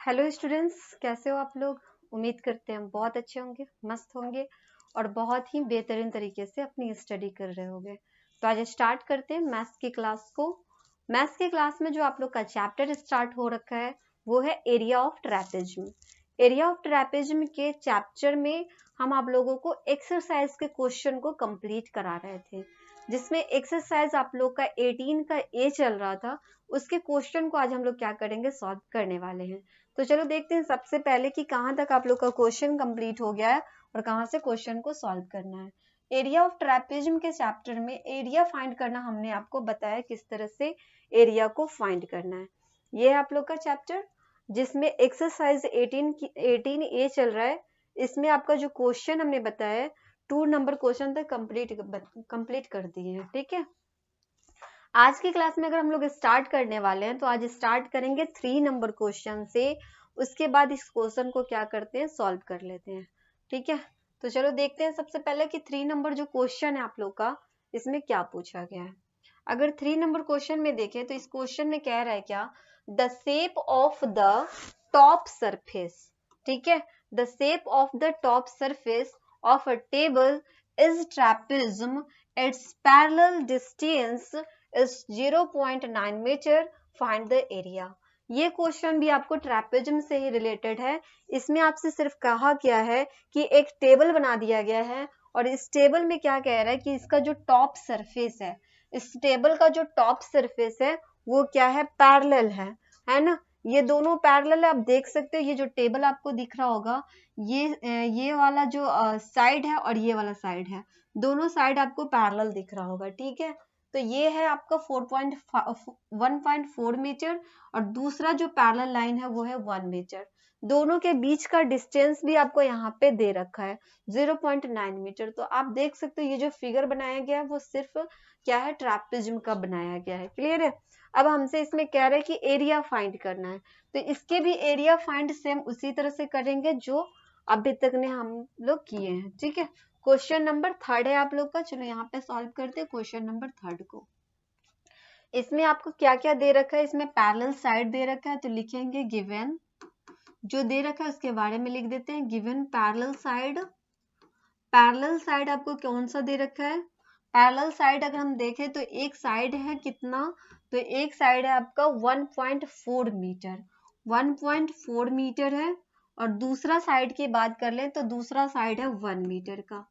Hello students, कैसे हो आप लोग। उम्मीद करते हैं बहुत अच्छे होंगे, मस्त होंगे और बहुत ही बेहतरीन तरीके से अपनी स्टडी कर रहे होंगे। तो आज स्टार्ट करते हैं मैथ्स की क्लास को। मैथ्स की क्लास में जो आप लोग का चैप्टर स्टार्ट हो रखा है वो है area of trapezium. Area of trapezium के चैप्टर में हम आप लोगों को एक्सरसाइज के क्वेश्चन को कंप्लीट करा रहे थे, जिसमें एक्सरसाइज आप लोग का 18 का ए चल रहा था। उसके क्वेश्चन को आज हम लोग क्या करेंगे, सॉल्व करने वाले हैं। तो चलो देखते हैं सबसे पहले कि कहाँ तक आप लोग का क्वेश्चन कंप्लीट हो गया है और कहाँ से क्वेश्चन को सॉल्व करना है। एरिया ऑफ ट्रैपेजियम के चैप्टर में एरिया फाइंड करना हमने आपको बताया किस तरह से एरिया को फाइंड करना है। ये है आप लोग का चैप्टर, जिसमें एक्सरसाइज 18 ए चल रहा है। इसमें आपका जो क्वेश्चन हमने बताया है 2 नंबर क्वेश्चन तक कंप्लीट कर दिए हैं। ठीक है, आज की क्लास में अगर हम लोग स्टार्ट करने वाले हैं तो आज स्टार्ट करेंगे 3 नंबर क्वेश्चन से। उसके बाद इस क्वेश्चन को क्या करते हैं, सॉल्व कर लेते हैं। ठीक है, तो चलो देखते हैं सबसे पहले कि 3 नंबर जो क्वेश्चन है आप लोग का, इसमें क्या पूछा गया है। अगर 3 नंबर क्वेश्चन में देखें तो इस क्वेश्चन में कह रहा है क्या, the shape of the top surface. ठीक है, the shape of the top surface of a table is trapezium, its parallel distance is 0.9 metre, find the area. ये क्वेश्चन भी आपको ट्रैपेजियम से ही रिलेटेड है। इसमें आपसे सिर्फ कहा गया है कि एक टेबल बना दिया गया है और इस टेबल में क्या कह रहा है कि इसका जो टॉप सरफेस है, इस टेबल का जो टॉप सरफेस है वो क्या है, पैरेलल है ना। ये दोनों पैरेलल है, आप देख सकते हो। ये जो टेबल आपको दिख रहा होगा, ये वाला जो साइड है और ये वाला साइड है, दोनों साइड आपको पैरेलल दिख रहा होगा। ठीक है, तो ये है आपका 1.4 मीटर और दूसरा जो पैरेलल लाइन है वो है 1 मीटर। दोनों के बीच का डिस्टेंस भी आपको यहाँ पे दे रखा है 0.9 मीटर। तो आप देख सकते हो ये जो फिगर बनाया गया है वो सिर्फ क्या है, ट्रैपेजियम का बनाया गया है। क्लियर है। अब हमसे इसमें कह रहे हैं कि एरिया फाइंड करना है, तो इसके भी एरिया फाइंड सेम उसी तरह से करेंगे जो अभी तक ने हम लोग किए हैं। ठीक है, क्वेश्चन नंबर 3 है आप लोग का। चलो यहाँ पे सॉल्व करते हैं क्वेश्चन नंबर 3 को। इसमें आपको क्या क्या दे रखा है, इसमें पैरेलल साइड दे रखा है तो लिखेंगे गिवन, जो दे रखा है उसके बारे में लिख देते हैं, given parallel side. Parallel side आपको कौन सा दे रखा है, पैरेलल साइड अगर हम देखें तो एक साइड है कितना, तो एक साइड है आपका 1.4 मीटर, 1.4 मीटर है। और दूसरा साइड की बात कर लें तो दूसरा साइड है 1 मीटर का।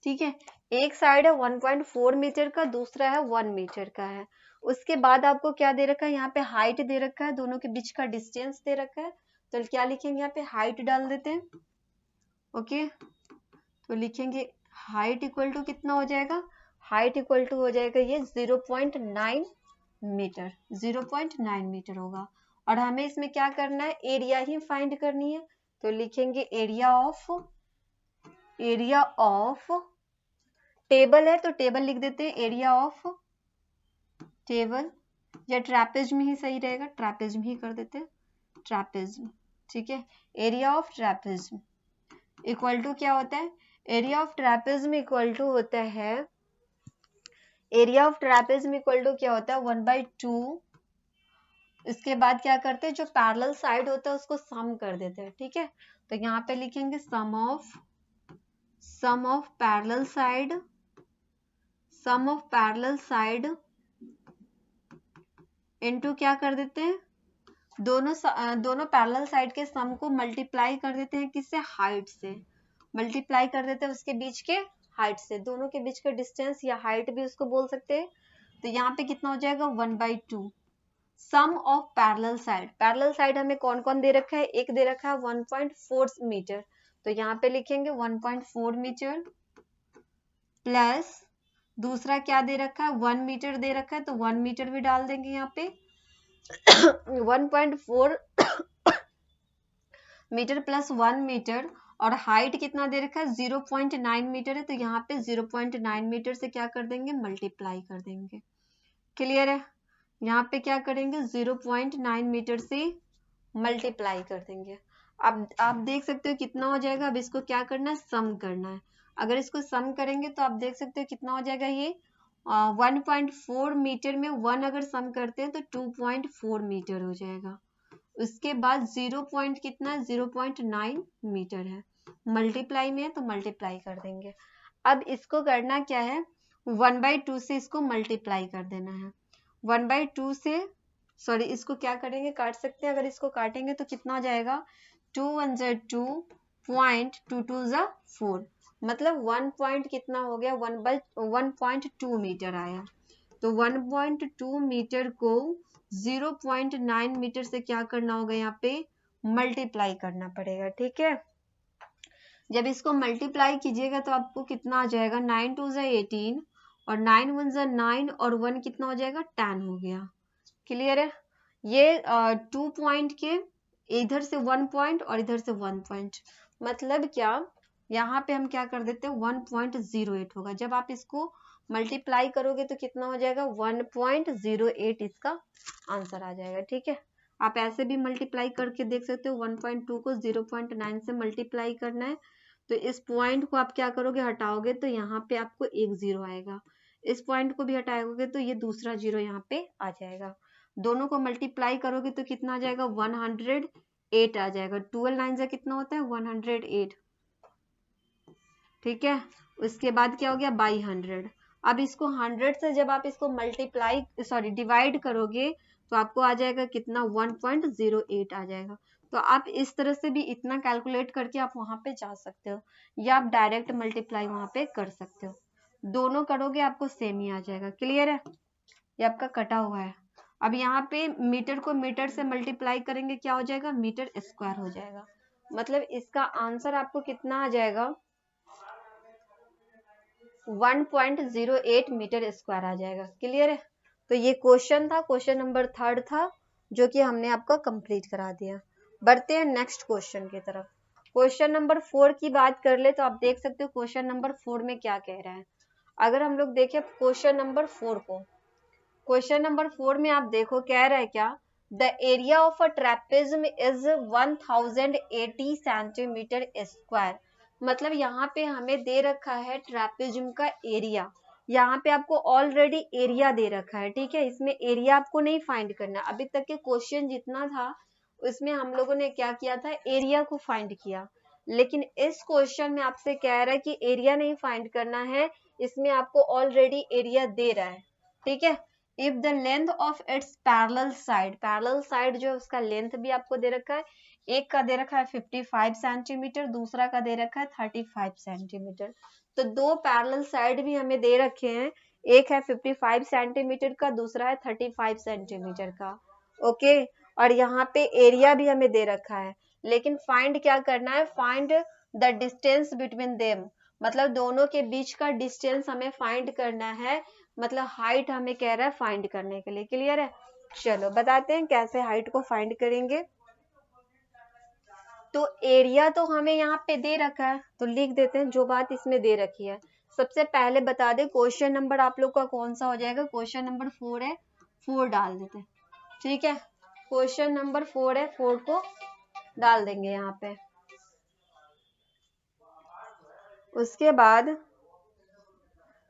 ठीक है, एक साइड है 1.4 मीटर का, दूसरा है 1 मीटर का है। उसके बाद आपको क्या दे रखा है, यहाँ पे हाइट दे रखा है, दोनों के बीच का डिस्टेंस दे रखा है। तो क्या लिखेंगे, यहाँ पे हाइट डाल देते हैं। ओके, तो लिखेंगे हाइट इक्वल टू कितना हो जाएगा, हाइट इक्वल टू हो जाएगा ये 0.9 मीटर, 0.9 मीटर होगा। और हमें इसमें क्या करना है, एरिया ही फाइंड करनी है। तो लिखेंगे एरिया ऑफ टेबल है तो टेबल लिख देते हैं, एरिया ऑफ टेबल, या ट्रैपेजियम ही सही रहेगा, ट्रैपेजियम ही कर देते हैं, ट्रैपेजियम। ठीक है, area of trapezium equal to क्या होता है, area of trapezium equal to होता है, area of trapezium equal to क्या होता है, 1/2। इसके बाद क्या करते हैं, जो पैरेलल साइड होता है उसको सम कर देते हैं। ठीक है, तो यहाँ पे लिखेंगे sum of parallel side, sum of parallel side into क्या कर देते हैं, दोनों पैरेलल साइड के सम को मल्टीप्लाई कर देते हैं, किससे, हाइट से मल्टीप्लाई कर देते हैं, उसके बीच के हाइट से, दोनों के बीच का डिस्टेंस या हाइट भी उसको बोल सकते हैं। तो यहाँ पे कितना हो जाएगा, 1/2 sum of parallel side. Parallel side हमें कौन कौन दे रखा है, एक दे रखा है 1.4 मीटर, तो यहाँ पे लिखेंगे 1.4 मीटर प्लस दूसरा क्या दे रखा है, 1 मीटर दे रखा है तो 1 मीटर भी डाल देंगे यहाँ पे 1.4 मीटर प्लस 1 मीटर, और हाइट कितना दे रखा है 0.9 मीटर है, तो यहाँ पे 0.9 मीटर से क्या कर देंगे, मल्टीप्लाई कर देंगे। क्लियर है, यहाँ पे क्या करेंगे 0.9 मीटर से मल्टीप्लाई कर देंगे। अब आप देख सकते हो कितना हो जाएगा। अब इसको क्या करना है, सम करना है। अगर इसको सम करेंगे तो आप देख सकते हो कितना हो जाएगा, ये 1.4 मीटर में 1 अगर सम करते हैं तो 2.4 मीटर हो जाएगा। उसके बाद 0 पॉइंट कितना है, 0.9 मीटर है, मल्टीप्लाई में है तो मल्टीप्लाई कर देंगे। अब इसको करना क्या है, 1/2 से इसको मल्टीप्लाई कर देना है। 1/2 से सॉरी इसको क्या करेंगे, काट सकते हैं, अगर इसको काटेंगे तो कितना हो जाएगा, 2 1 ज़ा 2, 2 2 ज़ा 4, मतलब 1 पॉइंट कितना हो गया, 1/1.2 मीटर आया। तो 1.2 मीटर को 0.9 मीटर से क्या करना होगा, यहाँ पे मल्टीप्लाई करना पड़ेगा। ठीक है, जब इसको मल्टीप्लाई कीजिएगा तो आपको कितना आ जाएगा, 9 2 ज़ा 18 और 9 1 ज़ा 9 और 1 कितना हो जाएगा, 10 हो गया। क्लियर है, ये 2 पॉइंट के इधर से 1 पॉइंट और इधर से 1 पॉइंट, मतलब क्या, यहाँ पे हम क्या कर देते हैं, 1.08 होगा। जब आप इसको मल्टीप्लाई करोगे तो कितना हो जाएगा, 1.08 इसका आंसर आ जाएगा। ठीक है, आप ऐसे भी मल्टीप्लाई करके देख सकते हो, 1.2 को 0.9 से मल्टीप्लाई करना है तो इस पॉइंट को आप क्या करोगे, हटाओगे तो यहाँ पे आपको एक जीरो आएगा, इस पॉइंट को भी हटाओगे तो ये दूसरा जीरो यहाँ पे आ जाएगा। दोनों को मल्टीप्लाई करोगे तो कितना आ जाएगा, 108 आ जाएगा। 12 9 से कितना होता है, 108। ठीक है, उसके बाद क्या हो गया, बाई 100। अब इसको 100 से जब आप इसको मल्टीप्लाई डिवाइड करोगे तो आपको आ जाएगा कितना, 1.08 आ जाएगा। तो आप इस तरह से भी इतना कैलकुलेट करके आप वहां पे जा सकते हो, या आप डायरेक्ट मल्टीप्लाई वहां पे कर सकते हो। दोनों करोगे आपको सेम ही आ जाएगा। क्लियर है, ये आपका कटा हुआ है। अब यहाँ पे मीटर को मीटर से मल्टीप्लाई करेंगे, क्या हो जाएगा, मीटर स्क्वायर हो जाएगा। मतलब इसका आंसर आपको कितना आ जाएगा, 1.08 मीटर स्क्वायर आ जाएगा। क्लियर है, तो ये क्वेश्चन था, क्वेश्चन नंबर 3 था, जो कि हमने आपका कंप्लीट करा दिया। बढ़ते हैं नेक्स्ट क्वेश्चन की तरफ। क्वेश्चन नंबर 4 की बात कर ले तो आप देख सकते हो क्वेश्चन नंबर 4 में क्या कह रहा है। अगर हम लोग देखें क्वेश्चन नंबर 4 को, क्वेश्चन नंबर 4 में आप देखो कह रहा है क्या, the area of a trapezium is 1080 centimetre square. मतलब यहाँ पे हमें दे रखा है ट्रेपेजियम का एरिया, यहाँ पे आपको ऑलरेडी एरिया दे रखा है। ठीक है, इसमें एरिया आपको नहीं फाइंड करना। अभी तक के क्वेश्चन जितना था उसमें हम लोगों ने क्या किया था, एरिया को फाइंड किया, लेकिन इस क्वेश्चन में आपसे कह रहा है कि एरिया नहीं फाइंड करना है, इसमें आपको ऑलरेडी एरिया दे रहा है। ठीक है, if the length of its parallel side जो है उसका लेंथ भी आपको दे रखा है, एक का दे रखा है 55 सेंटीमीटर, दूसरा का दे रखा है 35 सेंटीमीटर। तो दो पैरेलल साइड भी हमें दे रखे हैं, एक है 55 सेंटीमीटर का, दूसरा है 35 सेंटीमीटर का। ओके, और यहाँ पे एरिया भी हमें दे रखा है, लेकिन फाइंड क्या करना है, find the distance between them, मतलब दोनों के बीच का डिस्टेंस हमें फाइंड करना है, मतलब हाइट हमें कह रहा है फाइंड करने के लिए। क्लियर है, चलो बताते हैं कैसे हाइट को फाइंड करेंगे। तो एरिया तो हमें यहाँ पे दे रखा है, तो लिख देते हैं जो बात इसमें दे रखी है। सबसे पहले बता दें क्वेश्चन नंबर आप लोग का कौन सा हो जाएगा, क्वेश्चन नंबर 4 है, 4 डाल देते हैं। ठीक है, क्वेश्चन नंबर 4 है, 4 को डाल देंगे यहाँ पे। उसके बाद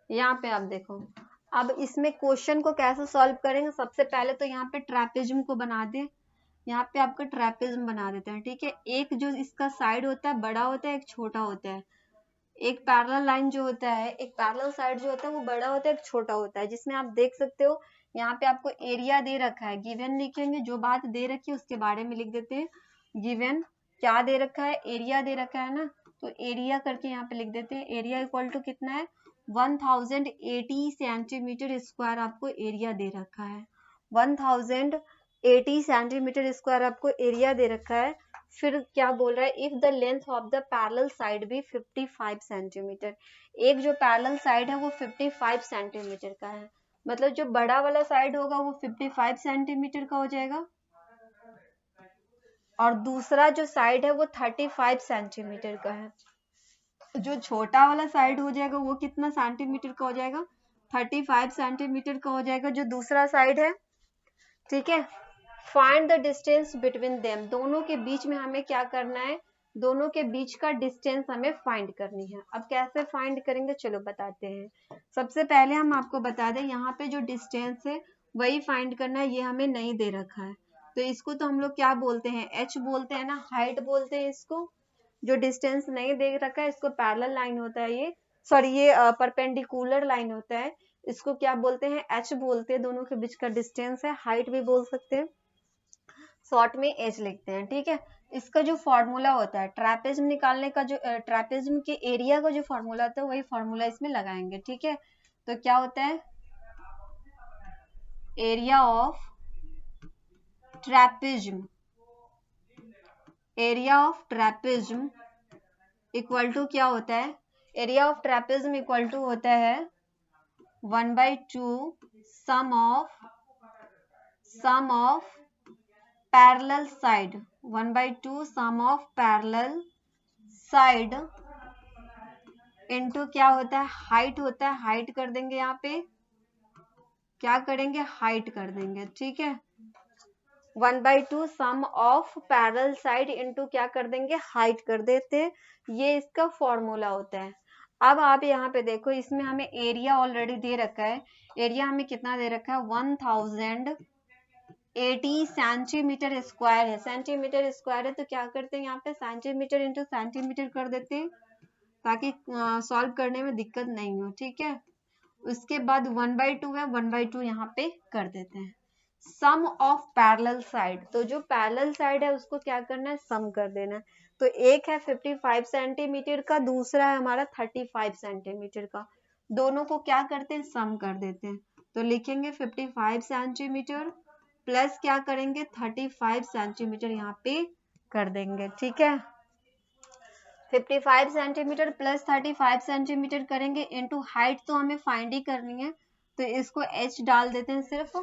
यहाँ पे आप देखो, अब इसमें क्वेश्चन को कैसे सॉल्व करेंगे, सबसे पहले तो यहाँ पे ट्रेपेजियम को बना दे, यहाँ पे आपका ट्रेपेजियम बना देते हैं। ठीक है, एक जो इसका साइड होता है बड़ा होता है, एक छोटा होता है। एक पैरेलल लाइन जो होता है, एक पैरेलल साइड जो होता है वो बड़ा होता है, एक छोटा होता है, जिसमें आप देख सकते हो यहाँ पे आपको एरिया दे रखा है। गिवन लिखेंगे, जो बात दे रखी है उसके बारे में लिख देते हैं। गिवन क्या दे रखा है, एरिया दे रखा है ना, तो एरिया करके यहाँ पे लिख देते हैं। एरिया इक्वल टू कितना है, 1080 सेंटीमीटर स्क्वायर आपको एरिया दे रखा है। 1080 सेंटीमीटर स्क्वायर आपको एरिया दे रखा है। फिर क्या बोल रहा है, if the length of the parallel side भी 55 सेंटीमीटर, एक जो पैरेलल साइड है वो 55 सेंटीमीटर का है, मतलब जो बड़ा वाला साइड होगा वो 55 सेंटीमीटर का हो जाएगा, और दूसरा जो साइड है वो 35 सेंटीमीटर का है। जो छोटा वाला साइड हो जाएगा वो कितना सेंटीमीटर का हो जाएगा, 35 सेंटीमीटर का हो जाएगा, जो दूसरा साइड है। ठीक है, find the distance between them, दोनों के बीच में हमें क्या करना है, दोनों के बीच का डिस्टेंस हमें फाइंड करनी है। अब कैसे फाइंड करेंगे, चलो बताते हैं। सबसे पहले हम आपको बता दें, यहाँ पे जो डिस्टेंस है वही फाइंड करना है, ये हमें नहीं दे रखा है। तो इसको तो हम लोग क्या बोलते हैं, h बोलते हैं ना, हाइट बोलते हैं इसको। जो डिस्टेंस नहीं दे रखा है इसको पैरेलल लाइन होता है ये, सॉरी ये परपेंडिकुलर लाइन होता है, इसको क्या बोलते हैं, h बोलते हैं। दोनों के बीच का डिस्टेंस है, हाइट भी बोल सकते हैं, शॉर्ट में h लिखते हैं, ठीक है। इसका जो फॉर्मूला होता है ट्रापेजियम निकालने का, जो ट्रापेजियम के एरिया का जो फॉर्मूला होता है वही फॉर्मूला इसमें लगाएंगे, ठीक है। तो क्या होता है, area of trapezium, area of trapezium equal to क्या होता है, area of trapezium equal to होता है 1/2 sum of parallel side, 1/2 sum of parallel side into क्या होता है, हाइट होता है, हाइट कर देंगे यहाँ पे, क्या करेंगे, हाइट कर देंगे, ठीक है। 1/2 sum of parallel side into क्या कर देंगे, हाइट कर देते हैं, ये इसका फॉर्मूला होता है। अब आप यहाँ पे देखो, इसमें हमें एरिया ऑलरेडी दे रखा है, एरिया हमें कितना दे रखा है, 1080 सेंटीमीटर स्क्वायर है, सेंटीमीटर स्क्वायर है, तो क्या करते हैं यहाँ पे सेंटीमीटर इंटू सेंटीमीटर कर देते हैं ताकि सॉल्व करने में दिक्कत नहीं हो, ठीक है। उसके बाद 1/2 है, 1/2 यहाँ पे कर देते हैं। सम ऑफ पैरेलल साइड, तो जो पैरेलल साइड है उसको क्या करना है, सम कर देना है। तो एक है 55 सेंटीमीटर का, दूसरा है हमारा 35 सेंटीमीटर का, दोनों को क्या करते हैं, सम कर देते हैं। तो लिखेंगे 55 सेंटीमीटर प्लस क्या करेंगे 35 सेंटीमीटर यहाँ पे कर देंगे, ठीक है। 55 सेंटीमीटर प्लस 35 सेंटीमीटर करेंगे इनटू हाइट, तो हमें फाइंड ही करनी है, तो इसको h डाल देते हैं सिर्फ,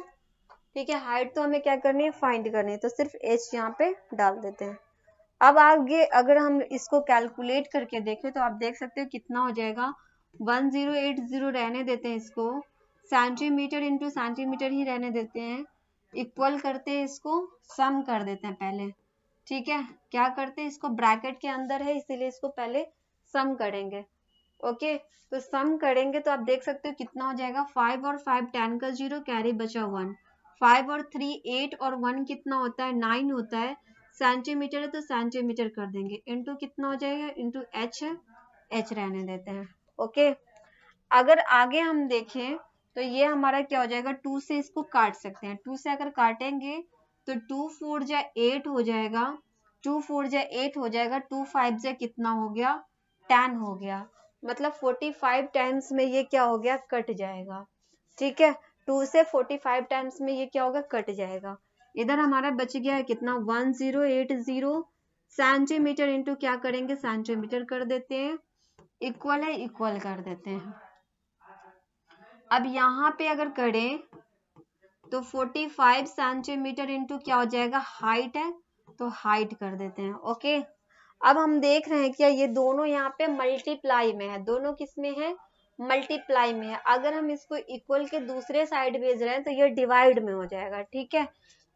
ठीक है। हाइट तो हमें क्या करनी है, फाइंड करनी है, तो सिर्फ h यहाँ पे डाल देते हैं। अब आगे अगर हम इसको कैलकुलेट करके देखें तो आप देख सकते हो कितना हो जाएगा, 1080 रहने देते हैं इसको, सेंटीमीटर इंटू सेंटीमीटर ही रहने देते हैं, इक्वल करते हैं, इसको सम कर देते हैं पहले, ठीक है। क्या करते हैं, इसको ब्रैकेट के अंदर है इसीलिए इसको पहले सम करेंगे, ओके। तो सम करेंगे तो आप देख सकते हो कितना हो जाएगा, 5 और 5 10 का 0 कैरी बचा 1, 5 और 3 8 और 1 कितना होता है, 9 होता है, सेंटीमीटर है तो सेंटीमीटर कर देंगे, इनटू कितना हो जाएगा, इनटू h है, h रहने देते हैं, ओके। अगर आगे हम देखें तो ये हमारा क्या हो जाएगा, 2 से इसको काट सकते हैं, 2 से अगर काटेंगे तो 2 4 जा 8 हो जाएगा, 2 4 जा 8 हो जाएगा, 2 5 जा कितना हो गया, 10 हो गया, मतलब 45 टाइम्स में ये क्या हो गया, कट जाएगा, ठीक है। 2 से 45 टाइम्स में ये क्या होगा, कट जाएगा। इधर हमारा बच गया है कितना, 1080 सेंटीमीटर इंटू क्या करेंगे, सेंटीमीटर कर देते हैं, इक्वल है, इक्वल कर देते हैं। अब यहाँ पे अगर करें तो 45 सेंटीमीटर इंटू क्या हो जाएगा, हाइट है तो हाइट कर देते हैं, ओके। अब हम देख रहे हैं क्या ये दोनों यहाँ पे मल्टीप्लाई में है, दोनों किस में है, मल्टीप्लाई में है। अगर हम इसको इक्वल के दूसरे साइड भेज रहे हैं तो ये डिवाइड में हो जाएगा, ठीक है।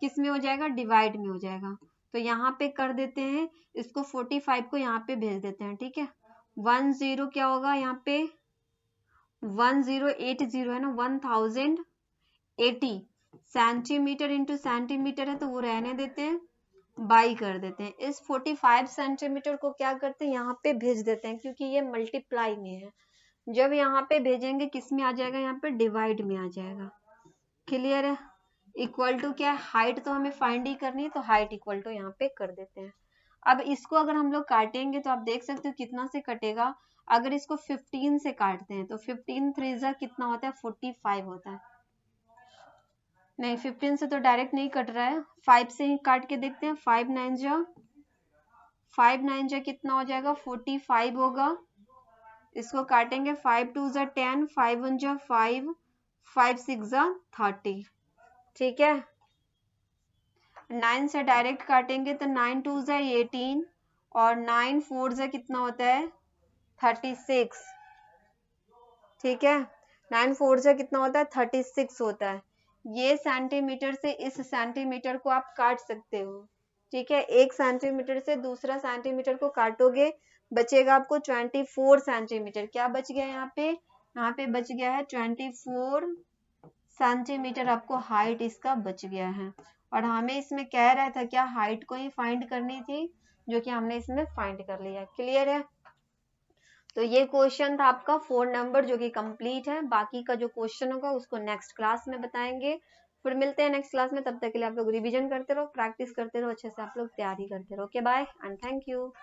किस में हो जाएगा, डिवाइड में हो जाएगा। तो यहाँ पे कर देते हैं, इसको 45 को यहाँ पे भेज देते हैं, ठीक है। 10 क्या होगा यहाँ पे, 1080 है ना, 1080 सेंटीमीटर इंटू सेंटीमीटर है तो वो रहने देते हैं, बाई कर देते हैं। इस 45 सेंटीमीटर को क्या करते हैं, यहाँ पे भेज देते हैं क्योंकि ये मल्टीप्लाई में है। जब यहाँ पे भेजेंगे किस में आ जाएगा, यहाँ पे डिवाइड में आ जाएगा, क्लियर है। इक्वल टू क्या है, हाइट तो हमें फाइंड ही करनी है, तो हाइट इक्वल टू यहाँ पे कर देते हैं। अब इसको अगर हम लोग काटेंगे तो आप देख सकते हो कितना से कटेगा, अगर इसको 15 से काटते हैं तो 15 3 कितना होता है, 45 होता है, नहीं 15 से तो डायरेक्ट नहीं कट रहा है, 5 से ही काट के देखते हैं, 5 9 जा कितना हो जाएगा, 45 होगा। इसको काटेंगे, 5 2 जा 10, 5 1 जा 5, 5 6 जा 30, ठीक है। 9 से डायरेक्ट काटेंगे तो 9 2 जा 18 और 9 4 जा कितना होता है, 36, ठीक है। 9 4 जा कितना होता है, 36 होता है। ये सेंटीमीटर से इस सेंटीमीटर को आप काट सकते हो, ठीक है। 1 सेंटीमीटर से दूसरा सेंटीमीटर को काटोगे, बचेगा आपको 24 सेंटीमीटर। क्या बच गया यहाँ पे बच गया है 24 सेंटीमीटर, आपको हाइट इसका बच गया है। और हमें इसमें कह रहा था क्या, हाइट को ही फाइंड करनी थी, जो कि हमने इसमें फाइंड कर लिया। क्लियर है? तो ये क्वेश्चन था आपका 4 नंबर जो कि कंप्लीट है। बाकी का जो क्वेश्चन होगा उसको नेक्स्ट क्लास में बताएंगे। फिर मिलते हैं नेक्स्ट क्लास में, तब तक के लिए आप लोग रिवीजन करते रहो, प्रैक्टिस करते रहो, अच्छे से आप लोग तैयारी करते रहो। Okay bye and thank you.